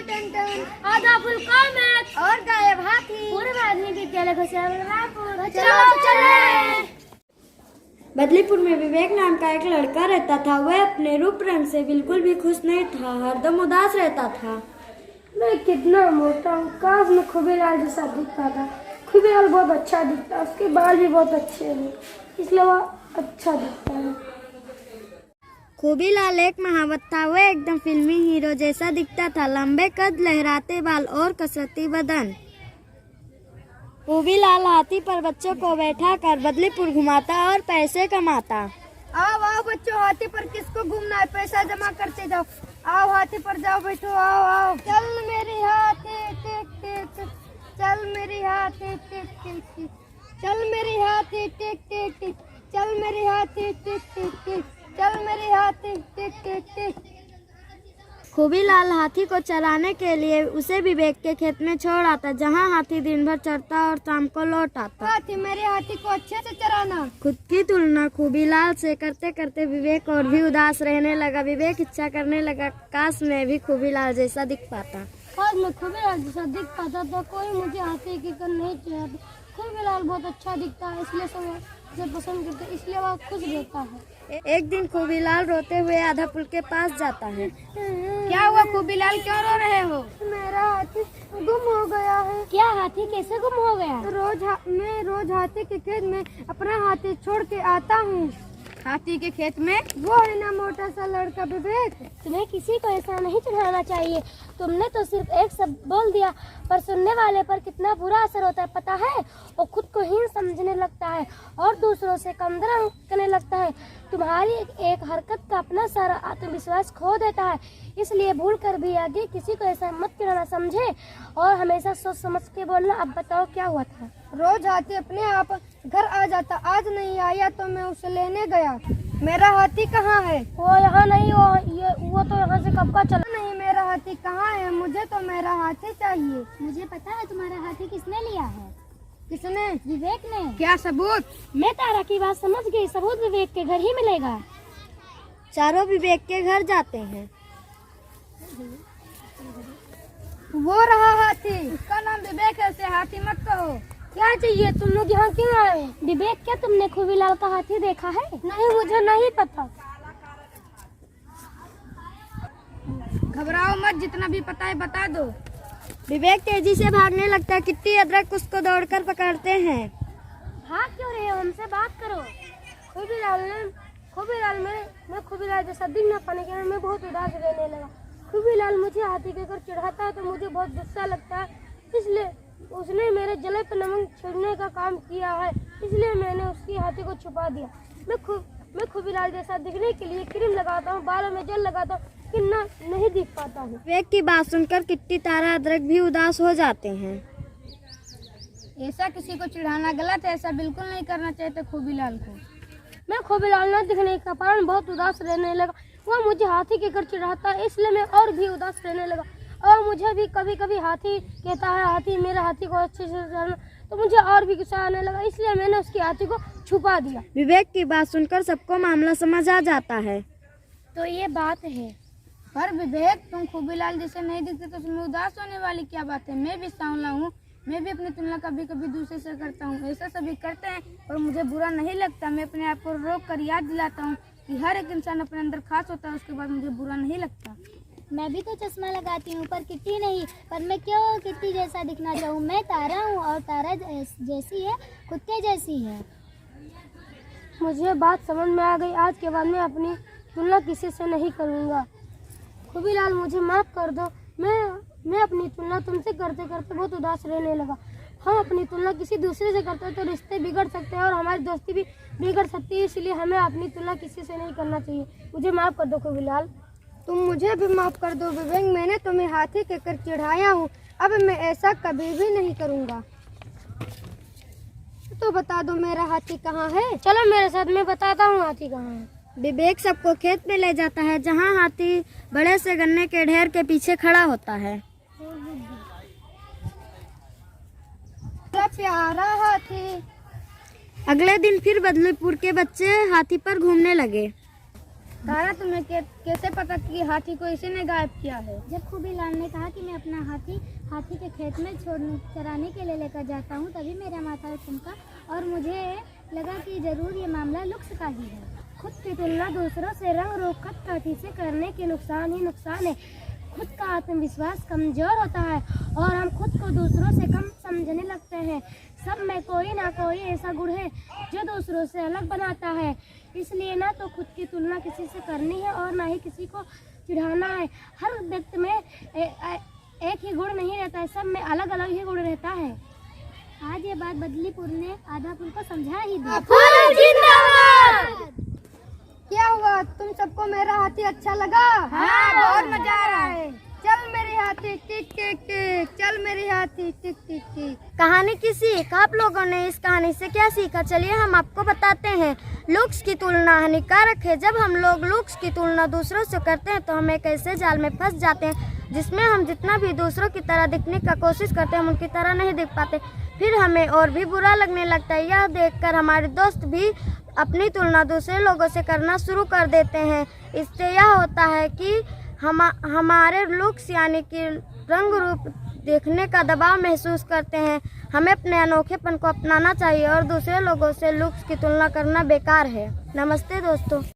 Ton ton, आधा full Kamet और गायब हाथी। पूरे माध्यमिक विद्यालय घोषणापुर। चलो चले। बदलीपुर में विवेक नाम का एक लड़का रहता था। वह अपने रूप रंग से बिल्कुल भी खुश नहीं था, हरदम उदास रहता था। मैं कितना मोटा हूँ, काश मैं खुबीलाल जैसा दिखता था। खुबीलाल बहुत अच्छा दिखता है, उसके बाल भी बहुत अच्छे हैं, इसलिए वह अच्छा दिखता है। खूबीलाल एक महावत था। वह एकदम फिल्मी हीरो जैसा दिखता था, लंबे कद, लहराते बाल और कसरती बदन। खूबीलाल हाथी पर बच्चों को बैठा कर बदलीपुर घुमाता और पैसे कमाता। आओ आओ बच्चों, हाथी पर किसको घूमना है, पैसा जमा करते जाओ। आओ हाथी पर जाओ, बैठो, आओ आओ। चल मेरी हाथी टिक टिक टिक, चल मेरी हाथी टिक टिक टिक, चल मेरी हाथी टिक टिक टिक, चल मेरी हाथी टिक टिक टिक, चल मेरी हाथी टिक टिक टिक। खूबीलाल हाथी को चराने के लिए उसे विवेक के खेत में छोड़ आता, जहाँ हाथी दिन भर चरता और शाम को लौट आता। हाथी, मेरे हाथी को अच्छे से चराना। खुद की तुलना खूबीलाल से करते करते विवेक और भी उदास रहने लगा। विवेक इच्छा करने लगा, काश मैं भी खूबीलाल जैसा दिख पाता। काश मैं खुबीलाल जैसा दिख पाता तो कोई मुझे हाथी की कर नहीं चाहता। खुबीलाल बहुत अच्छा दिखता है, इसलिए सब उसे पसंद करते हैं, इसलिए वह खुश रहता है। एक दिन खूबीलाल रोते हुए आधा पुल के पास जाता है। क्या हुआ खूबीलाल, क्यों रो रहे हो? मेरा हाथी गुम हो गया है। क्या हाथी कैसे गुम हो गया? मैं रोज हाथी के खेत में अपना हाथी छोड़ के आता हूँ। हाथी के खेत में? वो है ना मोटा सा लड़का विवेक। तुम्हें किसी को ऐसा नहीं चढ़ाना चाहिए। तुमने तो सिर्फ एक शब्द बोल दिया, पर सुनने वाले पर कितना बुरा असर होता है पता है। वो खुद को हीन समझने लगता है और दूसरों से कमतर करने लगता है। तुम्हारी एक हरकत का अपना सारा आत्मविश्वास खो देता है। इसलिए भूल कर भी आगे किसी को ऐसा मत कहना, समझे, और हमेशा सोच समझ के बोलना। अब बताओ क्या हुआ था? रोज हाथी अपने आप घर आ जाता, आज नहीं आया तो मैं उसे लेने गया। मेरा हाथी कहाँ है? वो यहाँ नहीं, वो तो यहाँ से कब का चला। नहीं, मेरा हाथी कहाँ है? मुझे तो मेरा हाथी चाहिए। मुझे पता है तुम्हारा हाथी किसने लिया है। किसने? विवेक ने। क्या सबूत? मैं तारा की बात समझ गई, सबूत विवेक के घर ही मिलेगा। चारों विवेक के घर जाते हैं। वो रहा हाथी, उसका नाम विवेक है, उसे हाथी मत कहो। क्या चाहिए? तुम लोग यहाँ क्यों आए? विवेक, क्या तुमने खूबीलाल का हाथी देखा है? नहीं, मुझे नहीं पता। घबराओ मत, जितना भी पता है बता दो। विवेक तेजी से भागने लगता है। किट्टी अदरक उसको दौड़कर पकड़ते हैं। भाग क्यों रहे हो? हमसे बात करो। मैं खूबीलाल जैसा दिख न पाने के कारण मैं बहुत उदास रहने लगा। खूबीलाल मुझे हाथी के घर चढ़ाता है तो मुझे बहुत गुस्सा लगता है, इसलिए उसने मेरे जले पर नमक छिड़कने का काम किया है, इसलिए मैंने उसकी हाथी को छुपा दिया। मैं खूबीलाल जैसा दिखने के लिए क्रीम लगाता हूँ, बालों में जेल लगाता हूँ, कितना नहीं दिख पाता हूँ। विवेक की बात सुनकर किट्टी, तारा, अदरक भी उदास हो जाते हैं। ऐसा किसी को चिढ़ाना गलत है, ऐसा बिल्कुल नहीं करना चाहिए खूबीलाल को। मैं खूबीलाल न दिखने के कारण बहुत उदास रहने लगा। वह मुझे हाथी के घर चढ़ाता है, इसलिए मैं और भी उदास रहने लगा। और मुझे भी कभी कभी हाथी कहता है, हाथी मेरे हाथी को अच्छे से चलाना, तो मुझे और भी गुस्सा आने लगा, इसलिए मैंने उसकी हाथी को छुपा दिया। विवेक की बात सुनकर सबको मामला समझ आ जाता है। तो ये बात है। पर विवेक, तुम खूबीलाल जैसे नहीं दिखते तो तुम्हें उदास होने वाली क्या बात है? मैं भी सांवला हूँ, मैं भी अपनी तुलना कभी कभी दूसरे से करता हूँ। ऐसा सभी करते हैं और मुझे बुरा नहीं लगता। मैं अपने आप को रोक कर याद दिलाता हूँ कि हर एक इंसान अपने अंदर खास होता है, उसके बाद मुझे बुरा नहीं लगता। मैं भी तो चश्मा लगाती हूँ, पर किट्टी नहीं। पर मैं क्यों किट्टी जैसा दिखना चाहूँ? मैं तारा हूँ और तारा जैसी है, कुत्ते जैसी है। मुझे बात समझ में आ गई। आज के बाद मैं अपनी तुलना किसी से नहीं करूँगा। खूबीलाल, मुझे माफ़ कर दो। मैं अपनी तुलना तुमसे करते करते बहुत उदास रहने लगा। हम अपनी तुलना किसी दूसरे से करते हैं तो रिश्ते बिगड़ सकते हैं और हमारी दोस्ती भी बिगड़ सकती है, इसलिए हमें अपनी तुलना किसी से नहीं करना चाहिए। मुझे माफ़ कर दो खूबीलाल। तुम मुझे भी माफ कर दो विवेक, मैंने तुम्हें हाथी के कर चिढ़ाया हूँ, अब मैं ऐसा कभी भी नहीं करूँगा। तो बता दो मेरा हाथी कहाँ है? चलो मेरे साथ, मैं बताता हूँ हाथी कहाँ है। विवेक सबको खेत में ले जाता है, जहाँ हाथी बड़े से गन्ने के ढेर के पीछे खड़ा होता है। प्यारा हाथी। अगले दिन फिर बदलीपुर के बच्चे हाथी पर घूमने लगे। तारा, तुम्हें कैसे पता कि हाथी को इसी ने गायब किया है? जब खूबीलाल ने कहा कि मैं अपना हाथी के खेत में चराने के लिए लेकर जाता हूँ, तभी मेरा माथा चमका और मुझे लगा कि जरूर ये मामला लुक्स का ही है। खुद की तुलना दूसरों से रंग रूप खत से करने के नुकसान ही नुकसान है। खुद का आत्मविश्वास कमजोर होता है और हम खुद को दूसरों से कम समझने लगते हैं। सब में कोई ना कोई ऐसा गुण है जो दूसरों से अलग बनाता है। इसलिए ना तो खुद की तुलना किसी से करनी है और ना ही किसी को चिढ़ाना है। हर व्यक्ति में एक ही गुण नहीं रहता है, सब में अलग अलग ही गुण रहता है। आज ये बात बदलीपुर ने आधापुर को समझा ही दी। क्या हुआ, तुम सबको मेरा हाथी अच्छा लगा? हाँ, बहुत मजा आ रहा है। चल मेरे हाथी टिक टिक टिक, चल मेरे हाथी टिक टिक टिक। कहानी की सीख, आप लोगों ने इस कहानी से क्या सीखा? चलिए हम आपको बताते हैं। लुक्स की तुलना हानिकारक है। जब हम लोग लुक्स की तुलना दूसरों से करते हैं तो हम एक ऐसे जाल में फंस जाते हैं जिसमें हम जितना भी दूसरों की तरह दिखने का कोशिश करते हैं हम उनकी तरह नहीं दिख पाते। फिर हमें और भी बुरा लगने लगता है। यह देखकर हमारे दोस्त भी अपनी तुलना दूसरे लोगों से करना शुरू कर देते हैं। इससे यह होता है कि हमारे लुक्स यानी कि रंग रूप देखने का दबाव महसूस करते हैं। हमें अपने अनोखेपन को अपनाना चाहिए और दूसरे लोगों से लुक्स की तुलना करना बेकार है। नमस्ते दोस्तों।